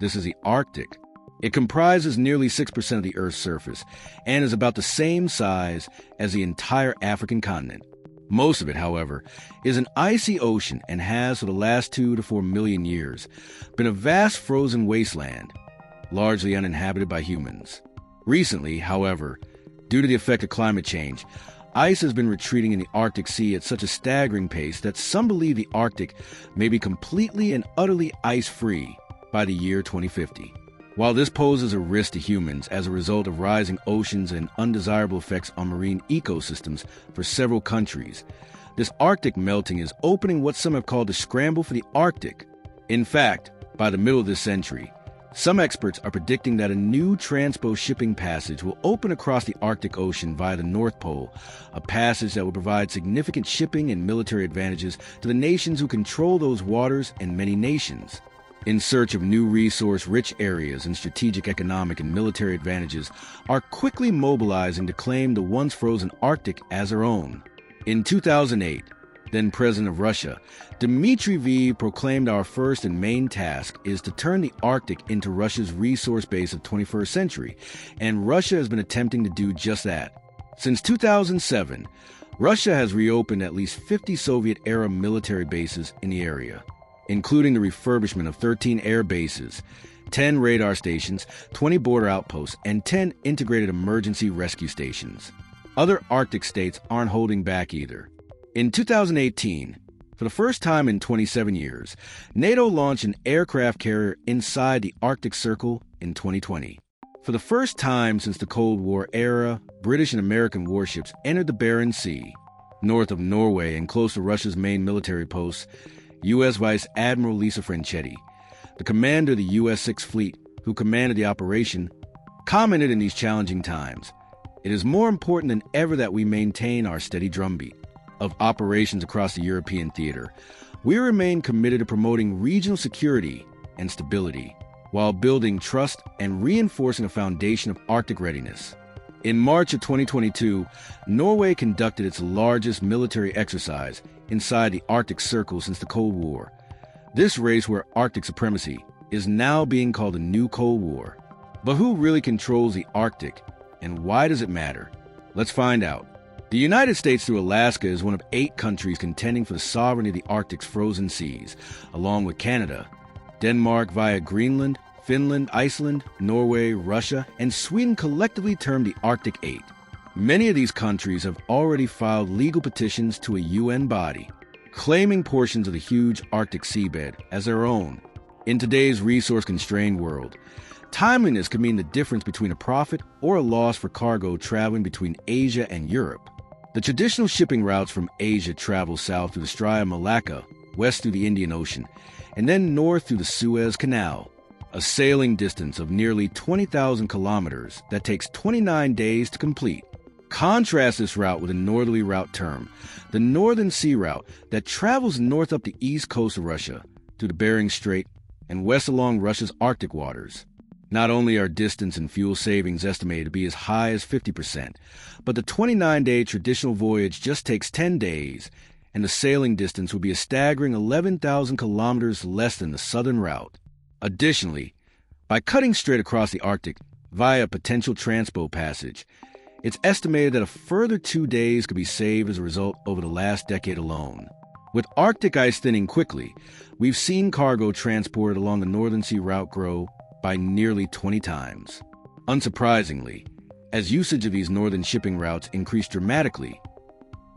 This is the Arctic. It comprises nearly 6% of the Earth's surface and is about the same size as the entire African continent. Most of it, however, is an icy ocean and has, for the last 2 to 4 million years, been a vast frozen wasteland, largely uninhabited by humans. Recently, however, due to the effect of climate change, ice has been retreating in the Arctic Sea at such a staggering pace that some believe the Arctic may be completely and utterly ice-free by the year 2050. While this poses a risk to humans as a result of rising oceans and undesirable effects on marine ecosystems for several countries, this Arctic melting is opening what some have called the scramble for the Arctic. In fact, by the middle of this century, some experts are predicting that a new transpo shipping passage will open across the Arctic Ocean via the North Pole, a passage that will provide significant shipping and military advantages to the nations who control those waters and many nations. In search of new resource-rich areas and strategic economic and military advantages are quickly mobilizing to claim the once-frozen Arctic as their own. In 2008, then President of Russia, Dmitry V proclaimed our first and main task is to turn the Arctic into Russia's resource base of the 21st century, and Russia has been attempting to do just that. Since 2007, Russia has reopened at least 50 Soviet-era military bases in the area, including the refurbishment of 13 air bases, 10 radar stations, 20 border outposts, and 10 integrated emergency rescue stations. Other Arctic states aren't holding back either. In 2018, for the first time in 27 years, NATO launched an aircraft carrier inside the Arctic Circle in 2020. For the first time since the Cold War era, British and American warships entered the Barents Sea. North of Norway and close to Russia's main military posts, U.S. Vice Admiral Lisa Franchetti, the commander of the U.S. Sixth Fleet, who commanded the operation, commented in these challenging times, "It is more important than ever that we maintain our steady drumbeat of operations across the European theater. We remain committed to promoting regional security and stability while building trust and reinforcing a foundation of Arctic readiness." In March of 2022, Norway conducted its largest military exercise inside the Arctic Circle since the Cold War. This race where Arctic supremacy is now being called a new Cold War. But who really controls the Arctic, and why does it matter? Let's find out. The United States through Alaska is one of 8 countries contending for the sovereignty of the Arctic's frozen seas, along with Canada, Denmark via Greenland, Finland, Iceland, Norway, Russia, and Sweden collectively termed the Arctic 8. Many of these countries have already filed legal petitions to a UN body, claiming portions of the huge Arctic seabed as their own. In today's resource-constrained world, timeliness could mean the difference between a profit or a loss for cargo traveling between Asia and Europe. The traditional shipping routes from Asia travel south through the Strait of Malacca, west through the Indian Ocean, and then north through the Suez Canal, a sailing distance of nearly 20,000 kilometers that takes 29 days to complete. Contrast this route with a northerly route term, the Northern Sea Route, that travels north up the east coast of Russia, through the Bering Strait, and west along Russia's Arctic waters. Not only are distance and fuel savings estimated to be as high as 50%, but the 29-day traditional voyage just takes 10 days, and the sailing distance would be a staggering 11,000 kilometers less than the southern route. Additionally, by cutting straight across the Arctic via a potential transpo passage, it's estimated that a further 2 days could be saved as a result over the last decade alone. With Arctic ice thinning quickly, we've seen cargo transported along the Northern Sea Route grow by nearly 20 times. Unsurprisingly, as usage of these northern shipping routes increase dramatically,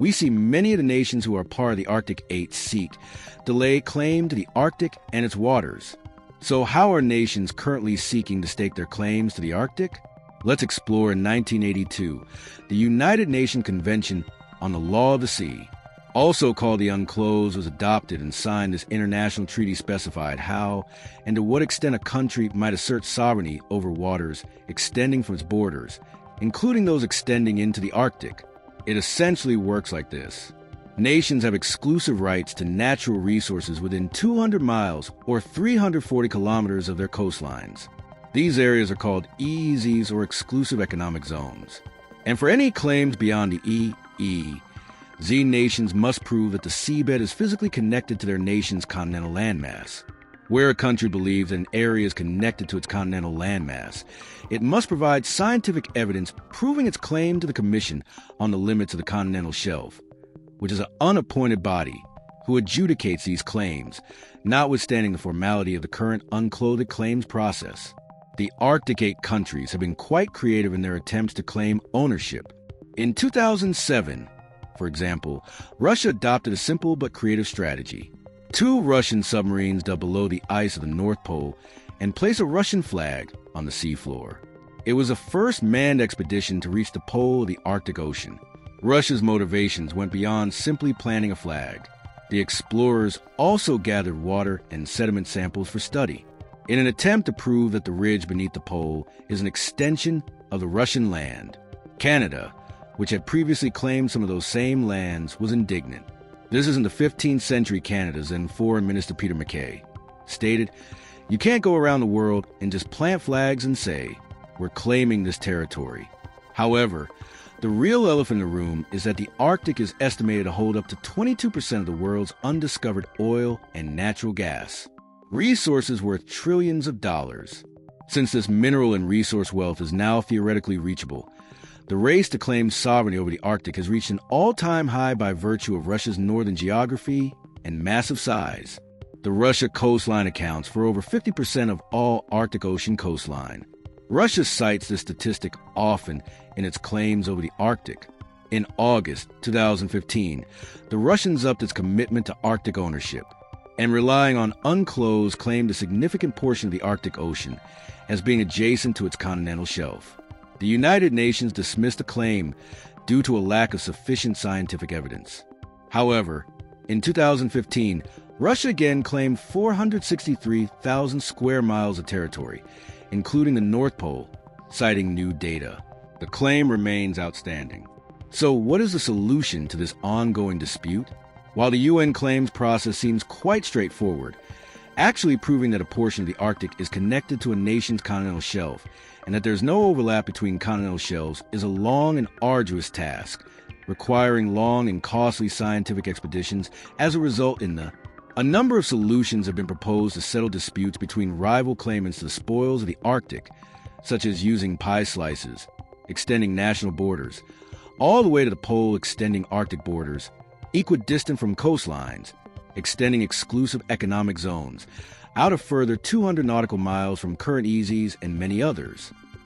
we see many of the nations who are part of the Arctic 8 seek to lay claim to the Arctic and its waters. So how are nations currently seeking to stake their claims to the Arctic? Let's explore in 1982, the United Nations Convention on the Law of the Sea, also called the UNCLOS, was adopted and signed. This international treaty specified how and to what extent a country might assert sovereignty over waters extending from its borders, including those extending into the Arctic. It essentially works like this. Nations have exclusive rights to natural resources within 200 miles or 340 kilometers of their coastlines. These areas are called EEZs, or exclusive economic zones. And for any claims beyond the EEZ, nations must prove that the seabed is physically connected to their nation's continental landmass. Where a country believes that an area is connected to its continental landmass, it must provide scientific evidence proving its claim to the Commission on the Limits of the Continental Shelf, which is an unappointed body who adjudicates these claims, notwithstanding the formality of the current unclothed claims process. The Arctic 8 countries have been quite creative in their attempts to claim ownership. In 2007, for example, Russia adopted a simple but creative strategy. 2 Russian submarines dug below the ice of the North Pole and placed a Russian flag on the seafloor. It was the first manned expedition to reach the pole of the Arctic Ocean. Russia's motivations went beyond simply planting a flag. The explorers also gathered water and sediment samples for study, in an attempt to prove that the ridge beneath the pole is an extension of the Russian land. Canada, which had previously claimed some of those same lands, was indignant. This is in the 15th century Canada's then Foreign Minister Peter MacKay stated, "You can't go around the world and just plant flags and say, we're claiming this territory." However, the real elephant in the room is that the Arctic is estimated to hold up to 22% of the world's undiscovered oil and natural gas, resources worth trillions of dollars. Since this mineral and resource wealth is now theoretically reachable, the race to claim sovereignty over the Arctic has reached an all-time high by virtue of Russia's northern geography and massive size. The Russia coastline accounts for over 50% of all Arctic Ocean coastline. Russia cites this statistic often in its claims over the Arctic. In August 2015, the Russians upped its commitment to Arctic ownership, and relying on unclosed claimed a significant portion of the Arctic Ocean as being adjacent to its continental shelf. The United Nations dismissed the claim due to a lack of sufficient scientific evidence. However, in 2015, Russia again claimed 463,000 square miles of territory, including the North Pole, citing new data. The claim remains outstanding. So what is the solution to this ongoing dispute? While the UN claims process seems quite straightforward, actually proving that a portion of the Arctic is connected to a nation's continental shelf and that there's no overlap between continental shelves is a long and arduous task, requiring long and costly scientific expeditions. As a result, a number of solutions have been proposed to settle disputes between rival claimants to the spoils of the Arctic, such as using pie slices, extending national borders, all the way to the pole extending Arctic borders, equidistant from coastlines, extending exclusive economic zones, out a further 200 nautical miles from current EEZs, and many others.